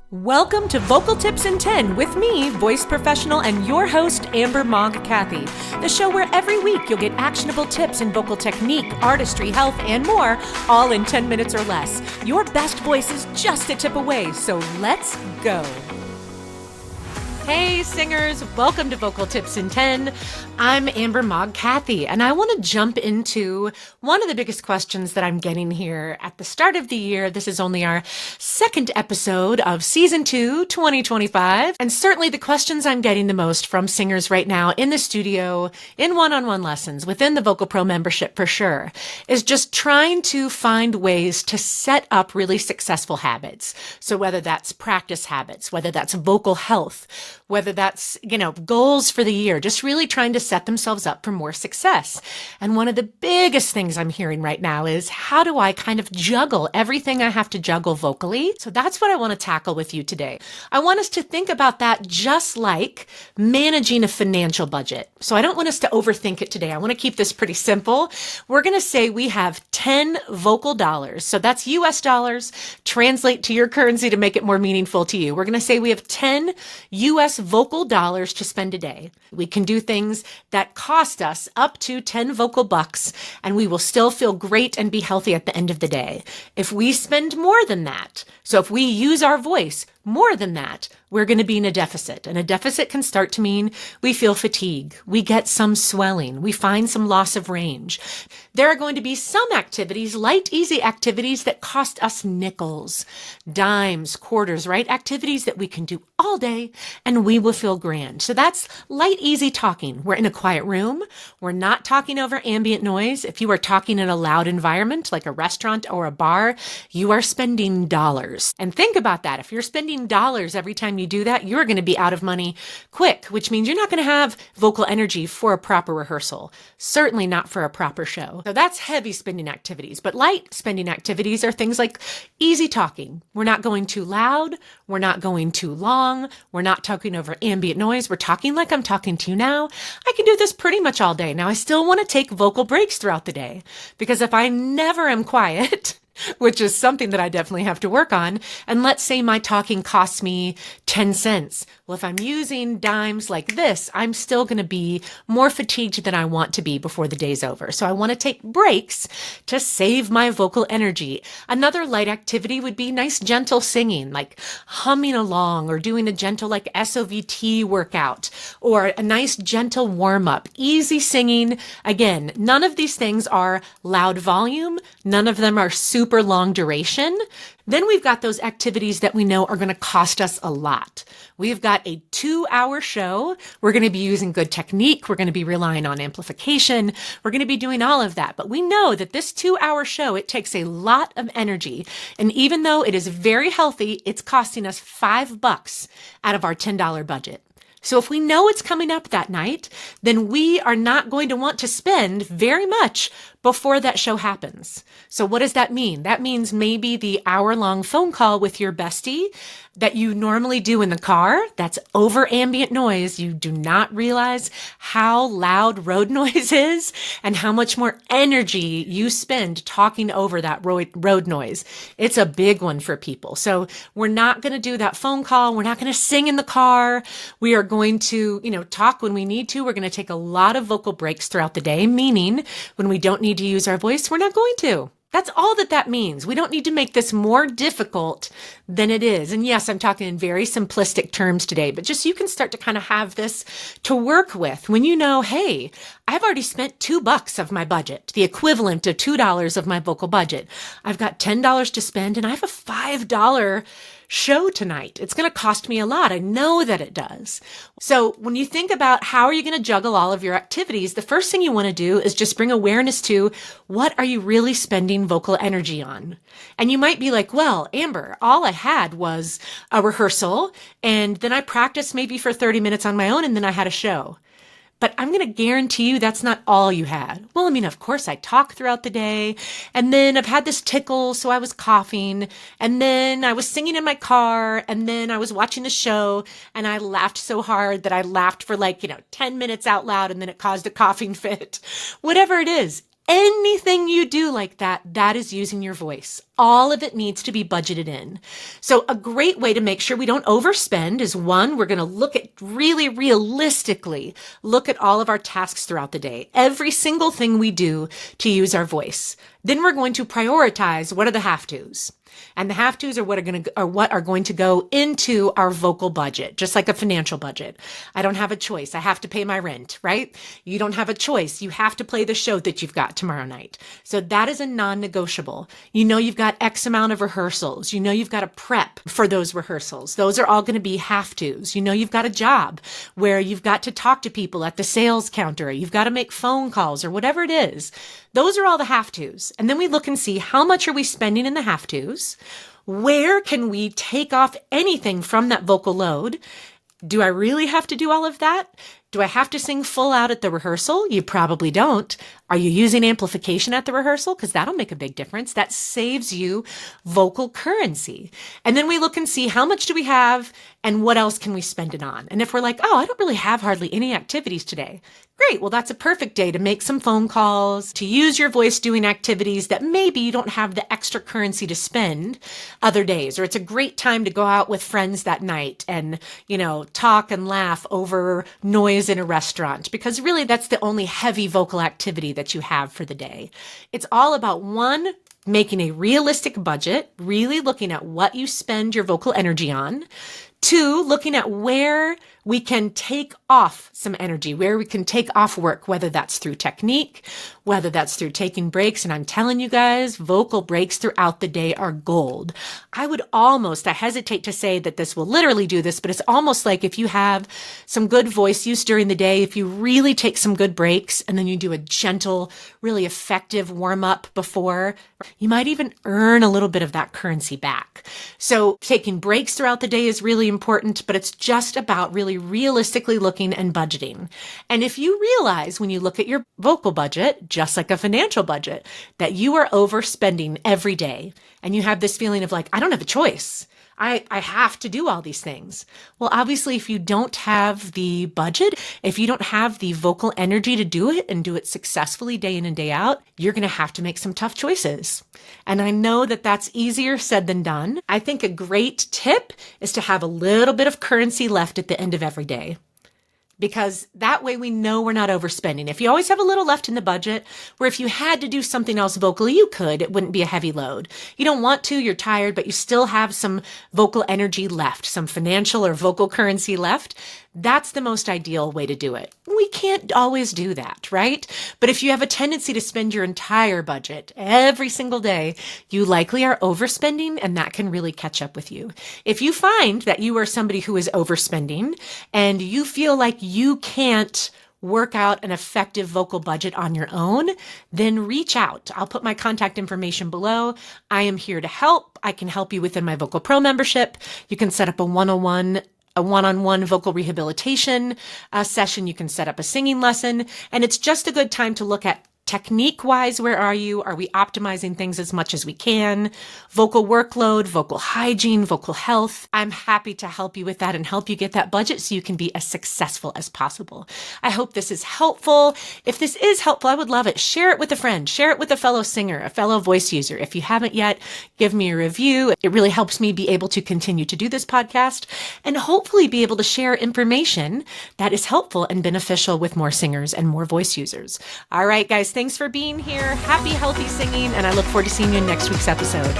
Welcome to Vocal Tips in 10 with me, voice professional and your host, Amber Mogg Cathy. The show where every week you'll get actionable tips in vocal technique, artistry, health, and more, all in 10 minutes or less. Your best voice is just a tip away, so let's go. Hey singers, welcome to Vocal Tips in 10. I'm Amber Mogg Cathy, and I want to jump into one of the biggest questions that I'm getting here at the start of the year. This is only our second episode of Season 2, 2025, and certainly the questions I'm getting the most from singers right now in the studio, in one-on-one lessons, within the Vocal Pro membership for sure, is just trying to find ways to set up really successful habits. So whether that's practice habits, whether that's vocal health, whether that's, goals for the year, just really trying to set themselves up for more success. And one of the biggest things I'm hearing right now is, how do I kind of juggle everything I have to juggle vocally? So that's what I want to tackle with you today. I want us to think about that just like managing a financial budget. So I don't want us to overthink it today. I want to keep this pretty simple. We're going to say we have 10 vocal dollars. So that's US dollars. Translate to your currency to make it more meaningful to you. We're going to say we have 10 US vocal dollars to spend a day. We can do things that cost us up to 10 vocal bucks, and we will still feel great and be healthy at the end of the day. If we spend more than that, so if we use our voice more than that, we're going to be in a deficit. And a deficit can start to mean we feel fatigue, we get some swelling, we find some loss of range. There are going to be some activities, light, easy activities that cost us nickels, dimes, quarters, right? Activities that we can do all day and we will feel grand. So that's light, easy talking. We're in a quiet room. We're not talking over ambient noise. If you are talking in a loud environment like a restaurant or a bar, you are spending dollars. And think about that. If you're spending dollars every time you do that, you're going to be out of money quick, which means you're not going to have vocal energy for a proper rehearsal. Certainly not for a proper show. So that's heavy spending activities. But light spending activities are things like easy talking. We're not going too loud. We're not going too long. We're not talking over ambient noise. We're talking like I'm talking to you now. I can do this pretty much all day. Now, I still want to take vocal breaks throughout the day, because if I never am quiet, which is something that I definitely have to work on. And let's say my talking costs me 10 cents. Well, if I'm using dimes like this, I'm still going to be more fatigued than I want to be before the day's over. So I want to take breaks to save my vocal energy. Another light activity would be nice, gentle singing, like humming along or doing a gentle like SOVT workout or a nice, gentle warm up, easy singing. Again, none of these things are loud volume. None of them are super long duration. Then we've got those activities that we know are going to cost us a lot. We've got a 2-hour show. We're going to be using good technique. We're going to be relying on amplification. We're going to be doing all of that. But we know that this 2-hour show, it takes a lot of energy. And even though it is very healthy, it's costing us $5 out of our $10 budget. So if we know it's coming up that night, then we are not going to want to spend very much before that show happens. So what does that mean? That means maybe the hour-long phone call with your bestie that you normally do in the car, that's over ambient noise. You do not realize how loud road noise is and how much more energy you spend talking over that road noise. It's a big one for people. So we're not going to do that phone call. We're not going to sing in the car. We are going to, talk when we need to. We're going to take a lot of vocal breaks throughout the day, meaning when we don't need to use our voice, we're not going to. That's all that means. We don't need to make this more difficult than it is. And yes, I'm talking in very simplistic terms today, but just so you can start to kind of have this to work with when you know, hey, I've already spent $2 of my budget, the equivalent of $2 of my vocal budget. I've got $10 to spend and I have a $5 show tonight. It's going to cost me a lot. I know that it does. So when you think about how are you going to juggle all of your activities, the first thing you want to do is just bring awareness to what are you really spending vocal energy on? And you might be like, well, Amber, all I had was a rehearsal and then I practiced maybe for 30 minutes on my own and then I had a show. But I'm going to guarantee you that's not all you had. Well, of course I talk throughout the day and then I've had this tickle, so I was coughing and then I was singing in my car and then I was watching the show and I laughed so hard that I laughed for 10 minutes out loud and then it caused a coughing fit. Whatever it is, Anything you do like that, that is using your voice. All of it needs to be budgeted in. So a great way to make sure we don't overspend is one, we're going to look at really realistically, look at all of our tasks throughout the day, every single thing we do to use our voice. Then we're going to prioritize what are the have-tos. And the have-tos are what are going to go into our vocal budget, just like a financial budget. I don't have a choice. I have to pay my rent, right? You don't have a choice. You have to play the show that you've got tomorrow night. So that is a non-negotiable. You know you've got X amount of rehearsals. You know you've got to prep for those rehearsals. Those are all going to be have-tos. You know you've got a job where you've got to talk to people at the sales counter. You've got to make phone calls or whatever it is. Those are all the have-tos. And then we look and see how much are we spending in the have-tos? Where can we take off anything from that vocal load? Do I really have to do all of that? Do I have to sing full out at the rehearsal? You probably don't. Are you using amplification at the rehearsal? Because that'll make a big difference. That saves you vocal currency. And then we look and see how much do we have and what else can we spend it on? And if we're like, oh, I don't really have hardly any activities today. Great. Well, that's a perfect day to make some phone calls, to use your voice doing activities that maybe you don't have the extra currency to spend other days. Or it's a great time to go out with friends that night and, talk and laugh over noise in a restaurant, because really that's the only heavy vocal activity that you have for the day. It's all about one, making a realistic budget, really looking at what you spend your vocal energy on. Two, looking at where we can take off some energy, where we can take off work, whether that's through technique, whether that's through taking breaks. And I'm telling you guys, vocal breaks throughout the day are gold. I hesitate to say that this will literally do this, but it's almost like if you have some good voice use during the day, if you really take some good breaks and then you do a gentle, really effective warm up before, you might even earn a little bit of that currency back. So taking breaks throughout the day is really important, but it's just about really realistically looking and budgeting. And if you realize when you look at your vocal budget, just like a financial budget, that you are overspending every day and you have this feeling of like, I don't have a choice. I have to do all these things. Well, obviously, if you don't have the budget, if you don't have the vocal energy to do it and do it successfully day in and day out, you're going to have to make some tough choices. And I know that that's easier said than done. I think a great tip is to have a little bit of currency left at the end of every day, because that way we know we're not overspending. If you always have a little left in the budget, where if you had to do something else vocally, you could, it wouldn't be a heavy load. You don't want to, you're tired, but you still have some vocal energy left, some financial or vocal currency left. That's the most ideal way to do it. We can't always do that, right? But if you have a tendency to spend your entire budget every single day, you likely are overspending, and that can really catch up with you. If you find that you are somebody who is overspending and you feel like you can't work out an effective vocal budget on your own, then reach out. I'll put my contact information below. I am here to help. I can help you within my Vocal Pro membership. You can set up a one-on-one vocal rehabilitation session. You can set up a singing lesson, and it's just a good time to look at technique-wise, where are you? Are we optimizing things as much as we can? Vocal workload, vocal hygiene, vocal health. I'm happy to help you with that and help you get that budget so you can be as successful as possible. I hope this is helpful. If this is helpful, I would love it. Share it with a friend. Share it with a fellow singer, a fellow voice user. If you haven't yet, give me a review. It really helps me be able to continue to do this podcast and hopefully be able to share information that is helpful and beneficial with more singers and more voice users. All right, guys. Thanks for being here. Happy, healthy singing, and I look forward to seeing you in next week's episode.